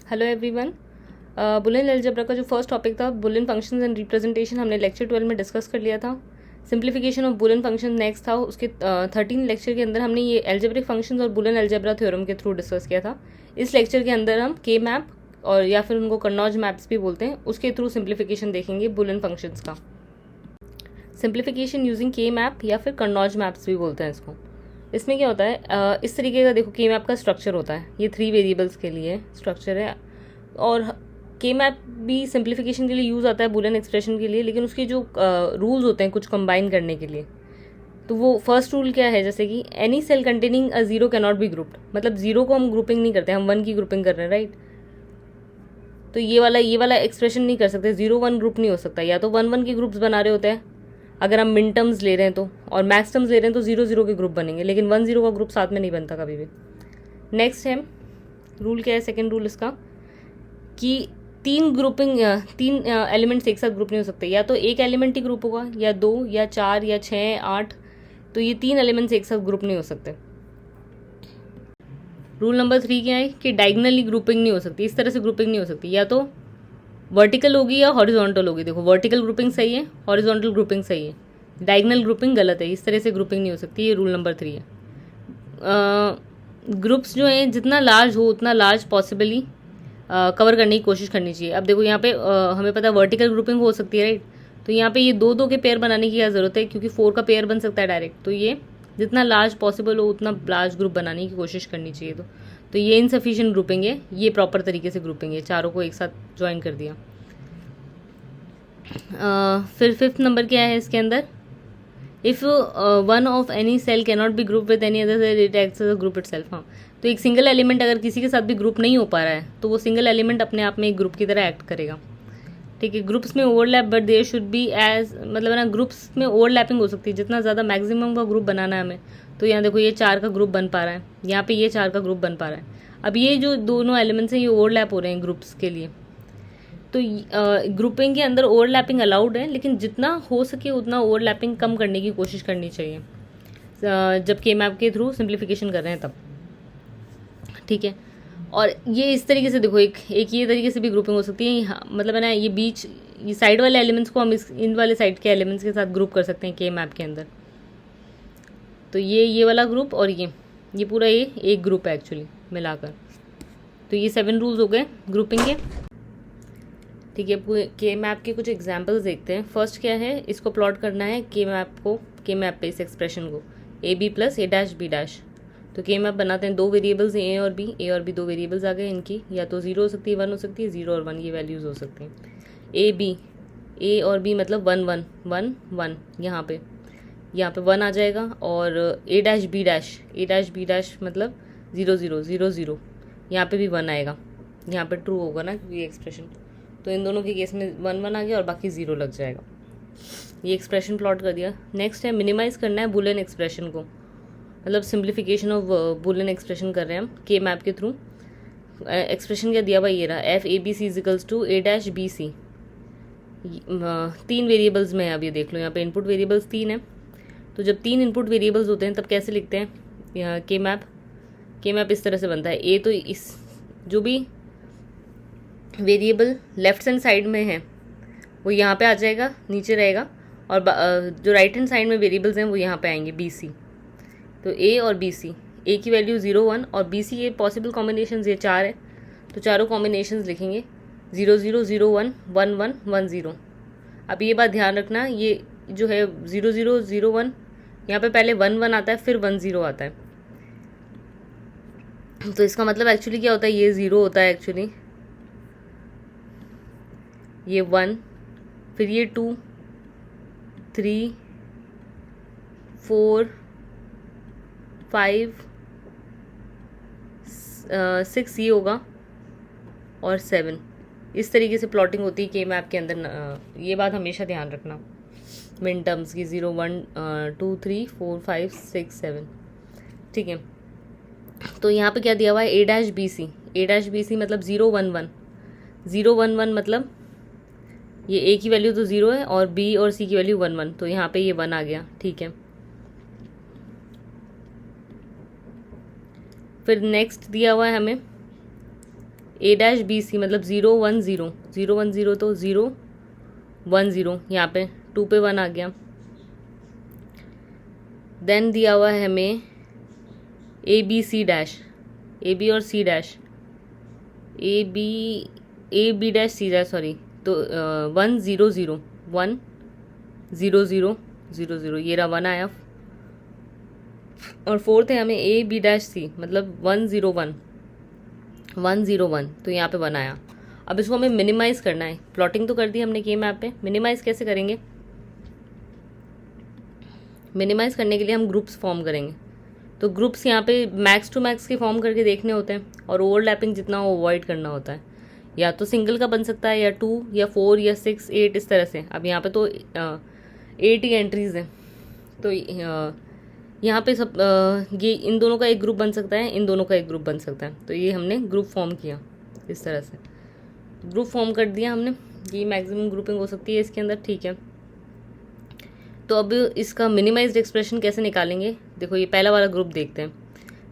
Hello everyone. Boolean algebra का जो first topic था बुलियन फंक्शंस एंड रिप्रेजेंटेशन हमने लेक्चर 12 में डिस्कस कर लिया था। Simplification of Boolean function next था। उसके 13 लेक्चर के अंदर हमने ये एल्जेब्रिक फंक्शंस और बुलियन अलजेब्रा थ्योरम के थ्रू डिस्कस किया था। इस लेक्चर के अंदर हम के मैप और या फिर उनको कर्नौज मैप्स भी बोलते हैं, उसके थ्रू सिंप्लीफिकेशन देखेंगे बुलियन फंक्शंस का। सिंप्लीफिकेशन यूजिंग के मैप या फिर कर्नौज मैप्स भी बोलते हैं इसको। इसमें क्या होता है, इस तरीके का देखो के मैप का स्ट्रक्चर होता है। ये 3 वेरिएबल्स के लिए स्ट्रक्चर है और के मैप भी सिंप्लीफिकेशन के लिए यूज़ आता है बुलियन एक्सप्रेशन के लिए, लेकिन उसके जो रूल्स होते हैं कुछ कंबाइन करने के लिए, तो वो फर्स्ट रूल क्या है, जैसे कि any cell containing a zero can not be grouped. मतलब जीरो को हम ग्रुपिंग नहीं करते, हम 1 की ग्रुपिंग कर रहे हैं, राइट। तो ये वाला एक्सप्रेशन नहीं कर सकते, 0 1 ग्रुप नहीं हो सकता। या तो 1 1 के ग्रुप्स बना रहे होते हैं अगर हम मिन टर्म्स ले रहे हैं तो, और मैक्स टर्म्स ले रहे हैं तो 0 0 के ग्रुप बनेंगे, लेकिन 1 0 का ग्रुप साथ में नहीं बनता कभी भी। नेक्स्ट है रूल क्या है, सेकेंड रूल इसका, कि तीन एलिमेंट्स एक साथ ग्रुप नहीं हो सकते। या तो एक एलिमेंट ही ग्रुप होगा, या 2 या 4 या 6 8, तो ये 3 एलिमेंट्स एक साथ ग्रुप नहीं हो सकते। रूल नंबर 3 क्या है कि डायगनली ग्रुपिंग नहीं हो सकती, इस तरह से ग्रुपिंग नहीं हो सकती। या तो वर्टिकल होगी या हॉरिजॉन्टल होगी। देखो वर्टिकल ग्रुपिंग सही है, हॉरिजॉन्टल ग्रुपिंग सही है, डायगनल ग्रुपिंग गलत है। इस तरह से ग्रुपिंग नहीं हो सकती, ये रूल नंबर 3 है। ग्रुप्स जो है जितना लार्ज हो उतना लार्ज पॉसिबली कवर करने की कोशिश करनी चाहिए। अब देखो यहाँ पे हमें पता है वर्टिकल ग्रुपिंग हो सकती है, राइट। तो यहाँ पे ये 2 2 के पेयर बनाने की क्या ज़रूरत है, क्योंकि 4 का पेयर बन सकता है डायरेक्ट। तो ये जितना लार्ज पॉसिबल हो उतना लार्ज ग्रुप बनाने की कोशिश करनी चाहिए। तो ये इनसफिशिएंट ग्रुपिंग है, ये प्रॉपर तरीके से ग्रुपिंग है, चारों को एक साथ ज्वाइन कर दिया। फिर 5th नंबर क्या है इसके अंदर, if one of any cell can not be group with any other cell it acts as a group itself. हाँ, तो एक सिंगल एलिमेंट अगर किसी के साथ भी ग्रुप नहीं हो पा रहा है तो वो सिंगल एलिमेंट अपने आप में एक ग्रुप की तरह एक्ट करेगा, ठीक है। ग्रुप्स में overlap but there should be edge, मतलब है ना, ग्रुप्स में ओवरलैपिंग हो सकती है, जितना ज़्यादा मैक्सिमम का ग्रुप बनाना है हमें। तो यहाँ देखो ये 4 का ग्रुप बन पा रहा है, यहाँ पे ये 4 का ग्रुप बन पा रहा है। अब ये जो दोनों एलिमेंट्स हैं ये ओवरलैप हो रहे हैं ग्रुप्स के लिए, तो ग्रुपिंग के अंदर ओवरलैपिंग अलाउड है, लेकिन जितना हो सके उतना ओवरलैपिंग कम करने की कोशिश करनी चाहिए जब के मैप के थ्रू सिंप्लीफिकेशन कर रहे हैं तब, ठीक है। और ये इस तरीके से देखो एक ये तरीके से भी ग्रुपिंग हो सकती है। हाँ, मतलब है ना, ये साइड वाले एलिमेंट्स को हम इन वाले साइड के एलिमेंट्स के साथ ग्रुप कर सकते हैं के मैप के अंदर। तो ये वाला ग्रुप और ये पूरा ये एक ग्रुप है एक्चुअली मिलाकर। तो ये 7 रूल्स हो गए ग्रुपिंग के, ठीक है। के मैप के कुछ एग्जांपल्स देखते हैं। फर्स्ट क्या है, इसको प्लॉट करना है के मैप पे इस एक्सप्रेशन को A B plus A dash B dash. तो के मैप बनाते हैं, 2 वेरिएबल्स हैं ए और बी 2 वेरिएबल्स आ गए इनकी, या तो 0 हो सकती है 1 हो सकती है, 0 और 1 ये वैल्यूज़ हो सकती हैं। ए और बी मतलब 1 1 1 1, यहाँ पे 1 आ जाएगा। और ए डैश बी डैश मतलब 0 0 0 0, यहाँ पे भी 1 आएगा, यहाँ पे ट्रू होगा ना ये एक्सप्रेशन। तो इन दोनों के केस में 1 1 आ गया और बाकी 0 लग जाएगा। ये एक्सप्रेशन प्लॉट कर दिया। नेक्स्ट है मिनिमाइज करना है बुलियन एक्सप्रेशन को, मतलब सिंप्लीफिकेशन ऑफ बुलियन एक्सप्रेशन कर रहे हैं हम के मैप के थ्रू। एक्सप्रेशन क्या दिया हुआ ये रहा, F A B C is equals to A dash B C. 3 variables में है, अब ये देख लो यहाँ पे इनपुट वेरिएबल्स 3 है। तो जब 3 इनपुट वेरिएबल्स होते हैं तब कैसे लिखते हैं यहाँ के मैप इस तरह से बनता है। ए तो इस जो भी वेरिएबल लेफ्ट हैंड साइड में है वो यहाँ पे आ जाएगा, नीचे रहेगा, और जो राइट हैंड साइड में वेरिएबल्स हैं वो यहाँ पे आएंगे बी सी। तो ए और बी सी, ए की वैल्यू 0 1 और बी सी ये पॉसिबल कॉम्बिनेशंस ये 4 है, तो चारों कॉम्बिनेशंस लिखेंगे 0 0 0 1 1 1 1 0। अब ये बात ध्यान रखना, ये जो है 0 0 0 1 यहाँ पे पहले 1 1 आता है फिर 1 0 आता है। तो इसका मतलब एक्चुअली क्या होता है, ये 0 होता है एक्चुअली, ये 1, फिर ये 2 3 4 5 6 ये होगा और 7। इस तरीके से प्लॉटिंग होती है के मैप के अंदर। ये बात हमेशा ध्यान रखना मिन टर्म्स की, 0 1 2 3 4 5 6 7, ठीक है। तो यहाँ पे क्या दिया हुआ है, ए डैश बी सी मतलब 0 1 1 0 1 1 मतलब ये ए की वैल्यू तो 0 है और बी और सी की वैल्यू 1 1, तो यहाँ पे ये 1 आ गया, ठीक है। फिर नेक्स्ट दिया हुआ है हमें ए डैश बी सी मतलब 0 1 0 0 1 0 तो 0 1 0 यहाँ पे 2 पे 1 आ गया। देन दिया हुआ है हमें A B C dash, A B और C dash, A B dash C dash sorry, तो 1 0 0 1 0 0 0 0 ये रहा 1 आया। और फोर्थ है हमें ए बी डैश सी मतलब 1 0 1 1 0 1, तो यहाँ पे 1 आया। अब इसको हमें मिनिमाइज करना है। प्लॉटिंग तो कर दी हमने के मैप पे, मिनिमाइज कैसे करेंगे? मिनिमाइज करने के लिए हम ग्रुप्स फॉर्म करेंगे। तो ग्रुप्स यहाँ पे मैक्स टू मैक्स के फॉर्म करके देखने होते हैं और ओवरलैपिंग जितना हो अवॉइड करना होता है। या तो सिंगल का बन सकता है या 2 या 4 या 6 8 इस तरह से। अब यहाँ पे तो 8 ही एंट्रीज हैं, तो यहाँ पे सब ये इन दोनों का एक ग्रुप बन सकता है, इन दोनों का एक ग्रुप बन सकता है। तो ये हमने ग्रुप फॉर्म किया इस तरह से, ग्रुप फॉर्म कर दिया हमने। ये मैक्सिमम ग्रुपिंग हो सकती है इसके अंदर, ठीक है। तो अब इसका मिनिमाइज्ड एक्सप्रेशन कैसे निकालेंगे? देखो ये पहला वाला ग्रुप देखते हैं।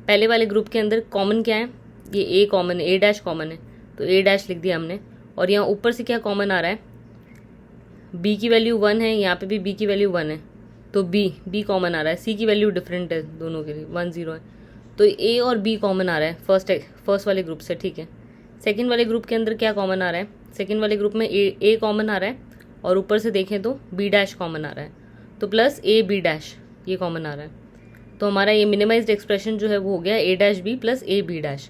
पहले वाले ग्रुप के अंदर कॉमन क्या है? ये ए कॉमन है, ए डैश कॉमन है, तो ए डैश लिख दिया हमने। और यहाँ ऊपर से क्या कॉमन आ रहा है? बी की वैल्यू 1 है, यहाँ पे भी बी की वैल्यू 1 है, तो बी कॉमन आ रहा है। सी की वैल्यू डिफरेंट है दोनों के लिए, 1 0 है, तो ए और बी कॉमन आ रहा है फर्स्ट वाले ग्रुप से, ठीक है। सेकंड वाले ग्रुप के अंदर क्या कॉमन आ रहा है? सेकंड वाले ग्रुप में ए कॉमन आ रहा है और ऊपर से देखें तो बी डैश कॉमन आ रहा है, तो प्लस ए बी डैश ये कॉमन आ रहा है। तो हमारा ये मिनिमाइज्ड एक्सप्रेशन जो है वो हो गया A dash B plus A B dash.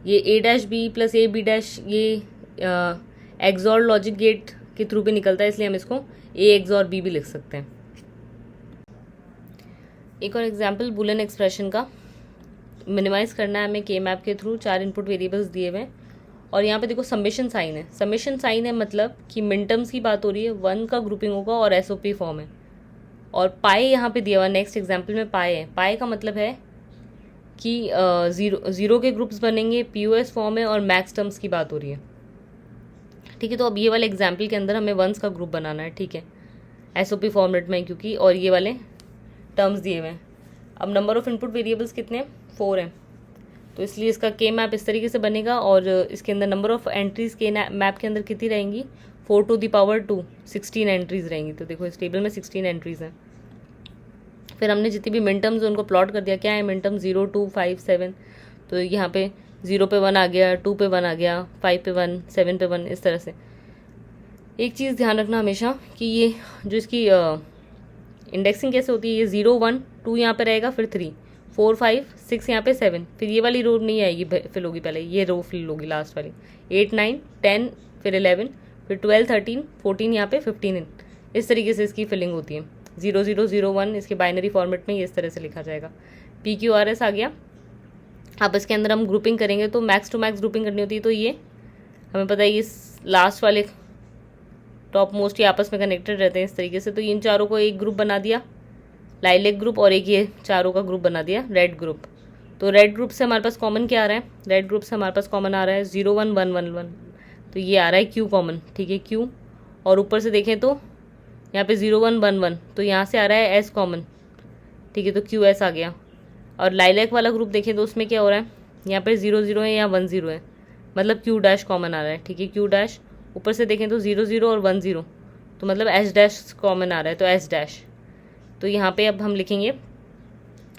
ये A dash B plus A B dash ये एक्सॉर लॉजिक गेट के थ्रू भी निकलता है, इसलिए हम इसको ए एक्सॉर बी भी लिख सकते हैं। एक और एग्जाम्पल बुलियन एक्सप्रेशन का। मिनिमाइज करना है हमें के मैप के थ्रू। 4 इनपुट वेरिएबल्स दिए हुए हैं और यहाँ पे देखो समेशन साइन है। समेशन साइन है मतलब कि मिनटर्म्स की बात हो रही है, 1 का ग्रुपिंग होगा और एसओपी फॉर्म है। और पाए यहाँ पे दिया हुआ, नेक्स्ट एग्जाम्पल में पाए है। पाए का मतलब है कि जीरो के ग्रुप्स बनेंगे, पीओएस फॉर्म है और मैक्स टर्म्स की बात हो रही है, ठीक है। तो अब ये वाले एग्जाम्पल के अंदर हमें वंस का ग्रुप बनाना है, ठीक है, एसओपी फॉर्मेट में, क्योंकि और ये वाले टर्म्स दिए हुए हैं। अब नंबर ऑफ इनपुट वेरिएबल्स कितने हैं? 4 हैं, तो इसलिए इसका के मैप इस तरीके से बनेगा। और इसके अंदर नंबर ऑफ एंट्रीज के मैप के अंदर कितनी रहेंगी? 4 to the power 2, 16 एंट्रीज रहेंगी। तो देखो इस टेबल में 16 एंट्रीज हैं। फिर हमने जितनी भी मिनटर्म्स उनको प्लॉट कर दिया। क्या है मिनटर्म? 0 2 5 7, तो यहाँ पे 0 पे 1 आ गया, 2 पे 1 आ गया, 5 पे 1, 7 पे 1, इस तरह से। एक चीज़ ध्यान रखना हमेशा कि ये जो इसकी इंडेक्सिंग कैसे होती है, ये 0 1 2 यहाँ पे रहेगा, फिर 3 4 5 6 यहाँ पे 7, फिर ये वाली रो नहीं आएगी, फिल होगी पहले, ये रो फिल होगी लास्ट वाली, 8 9 10 फिर 11 फिर 12 13 14 यहाँ पे 15, इस तरीके से इसकी फिलिंग होती है। 0 0 0 1 इसके बाइनरी फॉर्मेट में ये इस तरह से लिखा जाएगा। PQRS आ गया। अब इसके अंदर हम ग्रुपिंग करेंगे तो मैक्स टू मैक्स ग्रुपिंग करनी होती है, तो ये हमें पता है ये लास्ट वाले टॉप मोस्ट ये आपस में कनेक्टेड रहते हैं इस तरीके से। तो इन चारों को एक ग्रुप बना दिया, लाइलेक ग्रुप, और एक ये चारों का ग्रुप बना दिया रेड ग्रुप। तो रेड ग्रुप से हमारे पास कॉमन क्या आ रहा है? रेड ग्रुप से हमारे पास कॉमन आ रहा है 0 1 1 1 1, तो ये आ रहा है Q कॉमन, ठीक है, Q। और ऊपर से देखें तो यहाँ पे 0 1 1 1, तो यहाँ से आ रहा है S कॉमन, ठीक है, तो QS आ गया। और लाइलेक वाला ग्रुप देखें तो उसमें क्या हो रहा है? यहाँ पे 0 0 है, यहाँ 1 0 है, मतलब Q डैश कॉमन आ रहा है, ठीक है, Q डैश। ऊपर से देखें तो 0 0 और 1 0, तो मतलब S डैश कॉमन आ रहा है, तो S डैश। तो यहाँ पे अब हम लिखेंगे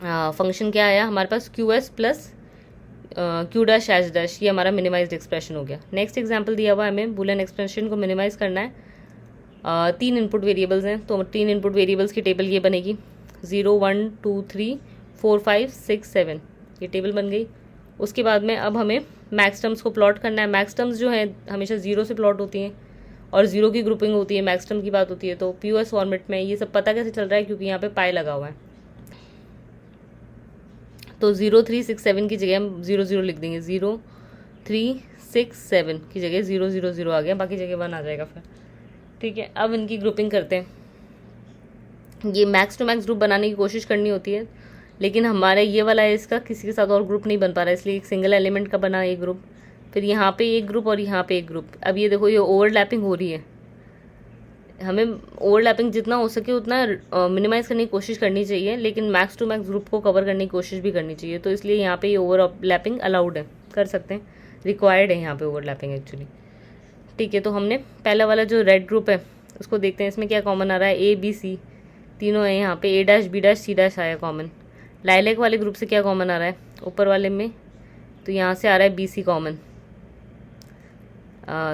फंक्शन क्या आया हमारे पास? QS plus Q dash S dash, ये हमारा मिनिमाइज्ड एक्सप्रेशन हो गया। नेक्स्ट एग्जांपल दिया हुआ है हमें, बुलियन एक्सप्रेशन को मिनिमाइज करना है। 3 इनपुट वेरिएबल्स हैं, तो 3 इनपुट वेरिएबल्स की टेबल ये बनेगी 0 1 2 3 4 5 6 7, ये टेबल बन गई। उसके बाद में अब हमें मैक्स टर्म्स को प्लॉट करना है। मैक्स टर्म्स जो है हमेशा 0 से प्लॉट होती हैं और 0 की ग्रुपिंग होती है, मैक्स टर्म की बात होती है। तो POS फॉर्मेट में ये सब पता कैसे चल रहा है? क्योंकि यहाँ पे पाई लगा हुआ है, तो 0 3 6 7 की जगह हम 0 0 लिख देंगे, 0 3 6 7 की जगह 0 0 0 आ गया, बाकी जगह 1 आ जाएगा फिर, ठीक है। अब इनकी ग्रुपिंग करते हैं। ये मैक्स टू मैक्स ग्रुप बनाने की कोशिश करनी होती है, लेकिन हमारा ये वाला है, इसका किसी के साथ और ग्रुप नहीं बन पा रहा है, इसलिए एक सिंगल एलिमेंट का बना एक ग्रुप, फिर यहाँ पे एक ग्रुप और यहाँ पे एक ग्रुप। अब ये देखो ये ओवरलैपिंग हो रही है, हमें ओवरलैपिंग जितना हो सके उतना मिनिमाइज करने की कोशिश करनी चाहिए, लेकिन मैक्स टू मैक्स ग्रुप को कवर करने की कोशिश भी करनी चाहिए। तो इसलिए यहाँ पे ये ओवरलैपिंग अलाउड है, कर सकते हैं। रिक्वायर्ड है यहाँ पे ओवरलैपिंग एक्चुअली। ठीक है, तो हमने पहला वाला जो रेड ग्रुप है उसको देखते हैं, इसमें क्या कॉमन आ रहा है, ए बी सी तीनों है यहाँ पे, A dash B dash C dash आया कॉमन। लाइलैक वाले ग्रुप से क्या कॉमन आ रहा है ऊपर वाले में, तो यहाँ से आ रहा है B C common,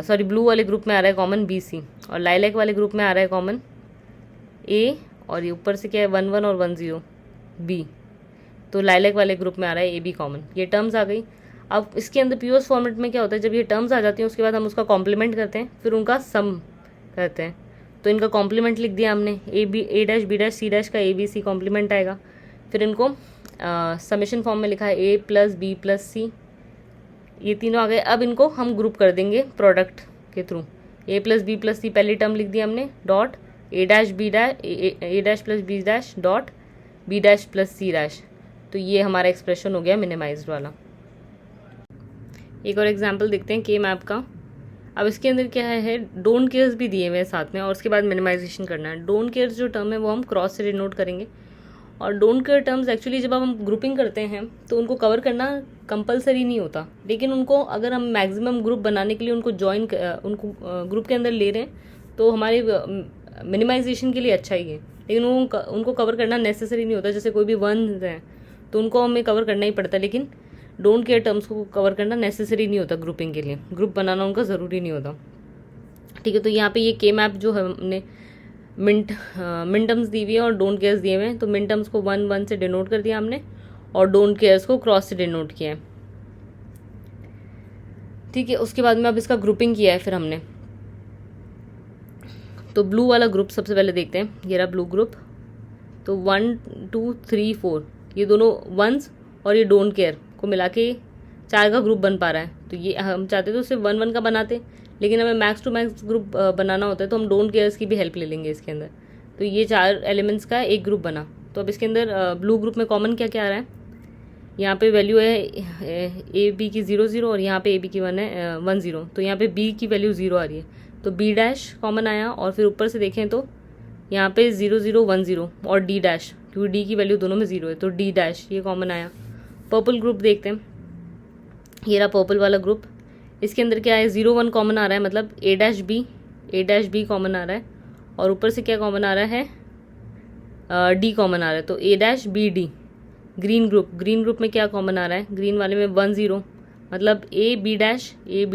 sorry blue वाले ग्रुप में आ रहा है कॉमन बी सी, और लाइलैक वाले ग्रुप में आ रहा है कॉमन ए, और ये ऊपर से क्या है 1 1 और 1 0 बी, तो लाइलैक वाले ग्रुप में आ रहा है ए बी कॉमन। ये टर्म्स आ गई। अब इसके अंदर पीओएस फॉर्मेट में क्या होता है, जब ये टर्म्स आ जाती हैं उसके बाद हम उसका कॉम्प्लीमेंट करते हैं, फिर उनका सम करते हैं। तो इनका कॉम्प्लीमेंट लिख दिया हमने, A dash B dash C dash का ए बी सी कॉम्प्लीमेंट आएगा। फिर इनको समेशन फॉर्म में लिखा है ए प्लस बी प्लस सी, ये तीनों आ गए। अब इनको हम ग्रुप कर देंगे प्रोडक्ट के through, A plus B plus C पहली टर्म लिख दी हमने, dot A dash B dash A dash plus B dash dot B dash plus C dash. तो ये हमारा एक्सप्रेशन हो गया मिनिमाइज्ड वाला। एक और एग्जांपल देखते हैं के मैप का। अब इसके अंदर क्या है डोंट केयर्स भी दिए हुए हैं साथ में, और उसके बाद मिनिमाइजेशन करना है। डोंट केयर्स जो टर्म है वो हम क्रॉस से डिनोट करेंगे, और डोंट केयर टर्म्स एक्चुअली जब हम ग्रुपिंग करते हैं तो उनको कवर करना कंपलसरी नहीं होता, लेकिन उनको अगर हम मैक्सिमम ग्रुप बनाने के लिए उनको उनको ग्रुप के अंदर ले रहे हैं तो हमारे मिनिमाइजेशन के लिए अच्छा ही है, लेकिन उनको कवर करना नेसेसरी नहीं होता। जैसे कोई भी वंस हैं तो उनको हमें कवर करना ही पड़ता है, लेकिन डोंट केयर टर्म्स को कवर करना नेसेसरी नहीं होता ग्रुपिंग के लिए, ग्रुप बनाना उनका ज़रूरी नहीं होता। ठीक है, तो यहाँ पे ये के मैप जो है हमने मिन टर्म्स दी हुई है और डोंट केयर्स दिए हुए हैं, तो मिन टर्म्स को 1 1 से डिनोट कर दिया हमने और डोंट केयर्स को क्रॉस से डिनोट किया है। ठीक है, उसके बाद में अब इसका ग्रुपिंग किया है फिर हमने, तो ब्लू वाला ग्रुप सबसे पहले देखते हैं। ये रहा ब्लू ग्रुप, तो 1 2 3 4 ये दोनों वंस और ये डोंट केयर को मिला के 4 का ग्रुप बन पा रहा है। तो ये हम चाहते तो सिर्फ 1 1 का बनाते, लेकिन हमें मैक्स टू मैक्स ग्रुप बनाना होता है तो हम डोंट केयर्स की भी हेल्प ले लेंगे इसके अंदर। तो ये 4 एलिमेंट्स का एक ग्रुप बना। तो अब इसके अंदर ब्लू ग्रुप में कॉमन क्या क्या आ रहा है, यहाँ पे वैल्यू है ए बी की 0 0 और यहाँ पे ए बी की 1 0, तो यहाँ पे बी की वैल्यू 0 आ रही है, तो बी डैश कॉमन आया। और फिर ऊपर से देखें तो यहाँ पे 0 0 1 0 और डी डैश, क्योंकि डी की वैल्यू दोनों में 0 है तो डी डैश ये कॉमन आया। पर्पल ग्रुप देखते हैं, ये रहा पर्पल वाला ग्रुप। इसके अंदर क्या है 0 1 कॉमन आ रहा है, मतलब ए डैश बी कॉमन आ रहा है, और ऊपर से क्या कॉमन आ रहा है डी कॉमन आ रहा है, तो A dash B D. Green group में क्या कॉमन आ रहा है, ग्रीन वाले में 1 0, मतलब ए बी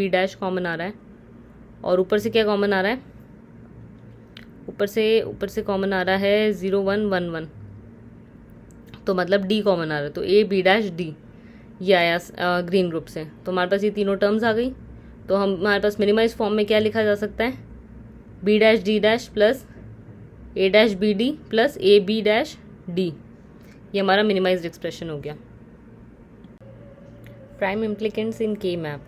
डैश कॉमन आ रहा है, और ऊपर से क्या कॉमन आ रहा है, ऊपर से कॉमन आ रहा है 0 1 1 1, तो मतलब डी कॉमन आ रहा है, तो ए बी डैश डी ये आया ग्रीन ग्रुप से। तो हमारे पास ये तीनों टर्म्स आ गई। तो हमारे पास मिनिमाइज फॉर्म में क्या लिखा जा सकता है, B dash D dash plus A dash B D plus A B dash D, ये हमारा मिनिमाइज्ड एक्सप्रेशन हो गया। प्राइम इम्प्लीकेंट्स इन के मैप।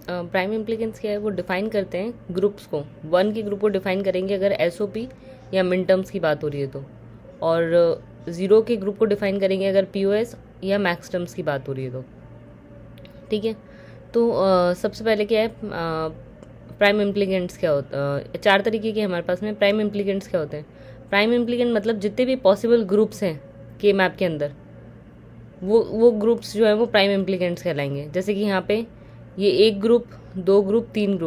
प्राइम इम्प्लीकेंट्स क्या है, वो डिफाइन करते हैं ग्रुप्स को। 1 के ग्रुप को डिफाइन करेंगे अगर एसओपी या मिन टर्म्स की बात हो रही है तो, और 0 के ग्रुप को डिफाइन करेंगे अगर पीओएस या मैक्स टर्म्स की बात हो रही है तो। ठीक है, तो सबसे पहले क्या है प्राइम इम्प्लीकेंट्स क्या होता है, 4 तरीके के हमारे पास में प्राइम इम्प्लीकेंट्स क्या होते हैं। प्राइम इम्प्लीकेंट मतलब जितने भी पॉसिबल ग्रुप्स हैं के मैप के अंदर, वो ग्रुप्स जो है वो प्राइम इम्प्लीकेंट्स कहलाएंगे। जैसे कि यहाँ पे ये 1 ग्रुप 2 ग्रुप 3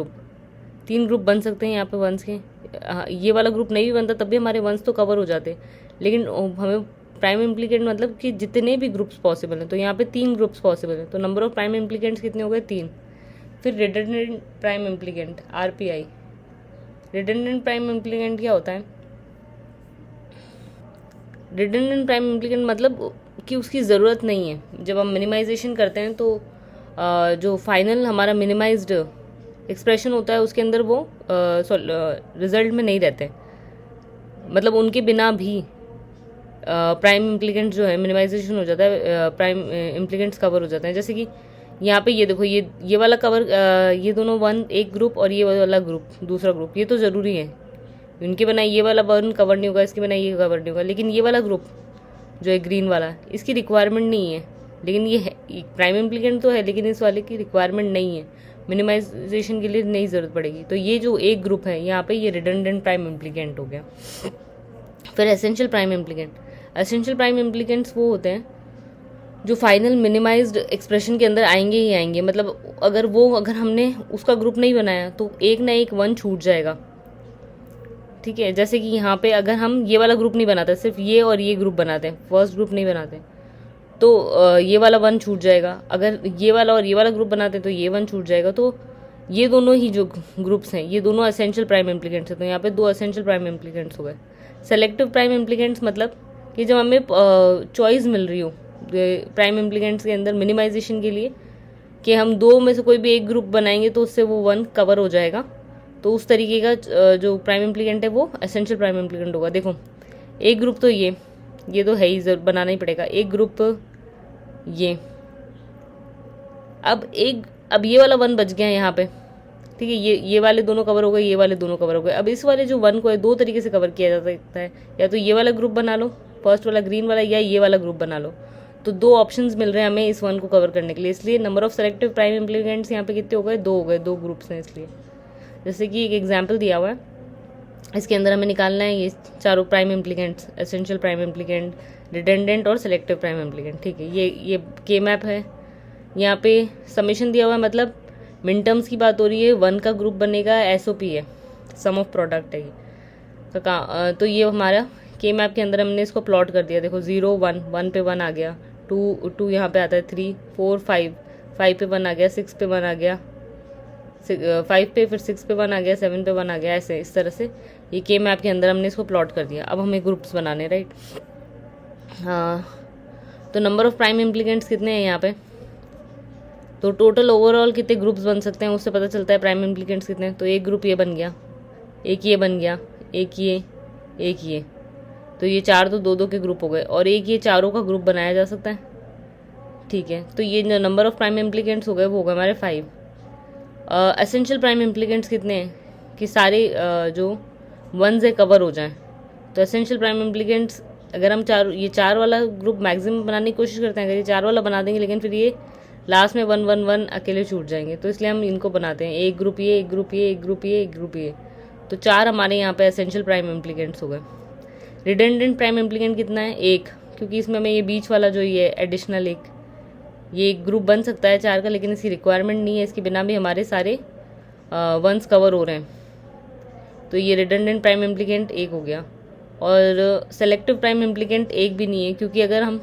ग्रुप बन सकते हैं यहाँ पे वंस के। ये वाला ग्रुप नहीं भी बनता तब भी हमारे वंस तो कवर हो जाते, लेकिन हमें प्राइम इम्प्लीकेंट मतलब कि जितने भी ग्रुप्स पॉसिबल हैं, तो यहाँ पे 3 ग्रुप्स पॉसिबल हैं, तो नंबर ऑफ प्राइम इम्प्लीकेंट्स कितने हो गए 3। फिर redundant prime implicant RPI. Redundant prime implicant क्या होता है, रिडंडेंट प्राइम इम्प्लीकेंट मतलब कि उसकी ज़रूरत नहीं है। जब हम मिनिमाइजेशन करते हैं तो जो फाइनल हमारा मिनिमाइज्ड एक्सप्रेशन होता है उसके अंदर वो रिजल्ट में नहीं रहते, मतलब उनके बिना भी प्राइम इम्प्लीकेंट्स जो है मिनिमाइजेशन हो जाता है, प्राइम इम्प्लीकेंट्स कवर हो जाते हैं। जैसे कि यहाँ पे ये देखो ये वाला कवर, ये दोनों एक ग्रुप और ये वाला ग्रुप दूसरा ग्रुप, ये तो ज़रूरी है, इनके बिना ये वाला वन कवर नहीं होगा, इसके बिना ये कवर नहीं होगा। लेकिन ये वाला ग्रुप जो है ग्रीन वाला, इसकी रिक्वायरमेंट नहीं है, लेकिन ये है प्राइम इम्प्लीकेंट तो है, लेकिन इस वाले की रिक्वायरमेंट नहीं है, मिनिमाइजेशन के लिए नहीं ज़रूरत पड़ेगी। तो ये जो एक ग्रुप है यहाँ पे ये रिडंडेंट प्राइम इम्प्लीकेंट हो गया। फिर essential prime implicant. Essential prime implicants वो होते हैं जो फाइनल मिनिमाइज्ड एक्सप्रेशन के अंदर आएंगे ही आएंगे। मतलब अगर हमने उसका ग्रुप नहीं बनाया तो एक ना एक 1 छूट जाएगा, ठीक है। जैसे कि यहाँ पे अगर हम ये वाला ग्रुप नहीं बनाते, सिर्फ ये और ये ग्रुप बनाते हैं, फर्स्ट ग्रुप नहीं बनाते, तो ये वाला 1 छूट जाएगा। अगर ये वाला और ये वाला ग्रुप बनाते हैं तो ये 1 छूट जाएगा। तो ये दोनों ही जो ग्रुप्स हैं ये दोनों एसेंशियल प्राइम इम्प्लीकेंट्स हैं। तो यहाँ पे 2 एसेंशियल प्राइम इम्प्लीकेंट्स हो गए। सेलेक्टिव प्राइम इम्प्लीकेंट्स मतलब कि जब हमें चॉइस मिल रही हो प्राइम इम्प्लीकेंट्स के अंदर मिनिमाइजेशन के लिए कि हम 2 में से कोई भी एक ग्रुप बनाएंगे तो उससे वो 1 कवर हो जाएगा, तो उस तरीके का जो प्राइम इम्प्लीकेंट है वो एसेंशियल प्राइम इम्प्लीकेंट होगा। देखो एक ग्रुप तो ये तो है ही, जरूर बनाना ही पड़ेगा। एक ग्रुप ये, अब ये वाला 1 बच गया यहाँ पे, ठीक है। ये वाले दोनों कवर हो गए, ये वाले दोनों कवर हो गए। अब इस वाले जो 1 को है 2 तरीके से कवर किया जा सकता है, या तो ये वाला ग्रुप बना लो फर्स्ट वाला ग्रीन वाला, या ये वाला ग्रुप बना लो। तो 2 ऑप्शंस मिल रहे हैं हमें इस 1 को कवर करने के लिए। इसलिए number of selective prime implicants यहाँ पे कितने हो गए, 2 हो गए, 2 ग्रुप्स हैं इसलिए। जैसे कि एक एग्जाम्पल दिया हुआ है, इसके अंदर हमें निकालना है ये चारों prime implicants, essential prime implicant, redundant और सेलेक्टिव प्राइम इम्प्लीकेंट, ठीक है। ये के मैप है। यहाँ पे समेशन दिया हुआ है, मतलब मिन टर्म्स की बात हो रही है। 1 का ग्रुप बनेगा, SOP है, सम ऑफ प्रोडक्ट है ये। तो ये हमारा के मैप के अंदर हमने इसको प्लॉट कर दिया। देखो 0 1, 1 पे 1 आ गया, 2 यहाँ पे आता है, 3 4 5, 5 पे 1 आ गया, 6 पे 1 आ गया, 5 पे फिर 6 पे 1 आ गया, 7 पे 1 आ गया, ऐसे इस तरह से ये के मैप के अंदर हमने इसको प्लॉट कर दिया। अब हमें ग्रुप्स बनाने, राइट। हाँ, तो नंबर ऑफ प्राइम इम्प्लीकेंट्स कितने हैं यहाँ पे, तो टोटल ओवरऑल कितने ग्रुप्स बन सकते हैं उससे पता चलता है प्राइम इम्प्लीकेंट्स कितने हैं। तो एक ग्रुप ये बन गया, एक ये बन गया, एक ये, तो ये 4 तो 2-2 के ग्रुप हो गए, और एक ये चारों का ग्रुप बनाया जा सकता है, ठीक है। तो ये नंबर ऑफ प्राइम इम्प्लीकेंट्स हो गए, वो हो गए हमारे 5। एसेंशियल प्राइम इम्प्लीकेंट्स कितने हैं कि सारे जो 1 से कवर हो जाएं। तो एसेंशियल प्राइम इम्प्लीकेंट्स अगर हम ये 4 वाला ग्रुप मैक्सिमम बनाने की कोशिश करते हैं, अगर ये 4 वाला बना देंगे, लेकिन फिर ये लास्ट में 1 1 1 अकेले छूट जाएंगे, तो इसलिए हम इनको बनाते हैं, एक ग्रुप ये, एक ग्रुप ये, एक ग्रुप ये, एक ग्रुप ये। तो 4 हमारे यहाँ पे एसेंशियल प्राइम इम्प्लीकेंट्स हो गए। रिडंडेंट प्राइम इम्प्लीकेंट कितना है, 1, क्योंकि इसमें हमें ये बीच वाला जो ये एडिशनल ये एक ग्रुप बन सकता है 4 का, लेकिन इसकी रिक्वायरमेंट नहीं है, इसके बिना भी हमारे सारे 1s कवर हो रहे हैं। तो ये रिडंडेंट प्राइम इम्प्लीकेंट 1 हो गया। और सेलेक्टिव प्राइम इम्प्लीकेंट 1 भी नहीं है, क्योंकि अगर हम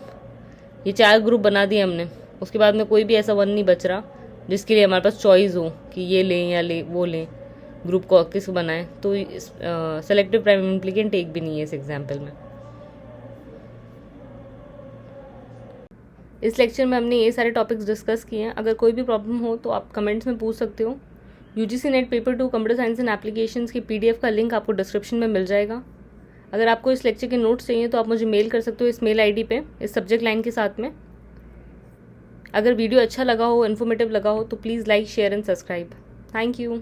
ये 4 ग्रुप बना दिए हमने, उसके बाद में कोई भी ऐसा 1 नहीं बच रहा जिसके लिए हमारे पास चॉइस हो कि ये लें या वो लें, ग्रुप को किस बनाएं। तो सेलेक्टिव प्राइम इम्प्लीकेंट 1 भी नहीं है इस एग्जाम्पल में। इस लेक्चर में हमने ये सारे टॉपिक्स डिस्कस किए हैं। अगर कोई भी प्रॉब्लम हो तो आप कमेंट्स में पूछ सकते हो। UGC net paper 2 computer science and applications की PDF का लिंक आपको डिस्क्रिप्शन में मिल जाएगा। अगर आपको इस लेक्चर के नोट्स चाहिए तो आप मुझे मेल कर सकते हो इस मेल ID पे, इस सब्जेक्ट लाइन के साथ में। अगर वीडियो अच्छा लगा हो, इन्फॉर्मेटिव लगा हो, तो please like, share and subscribe. Thank you.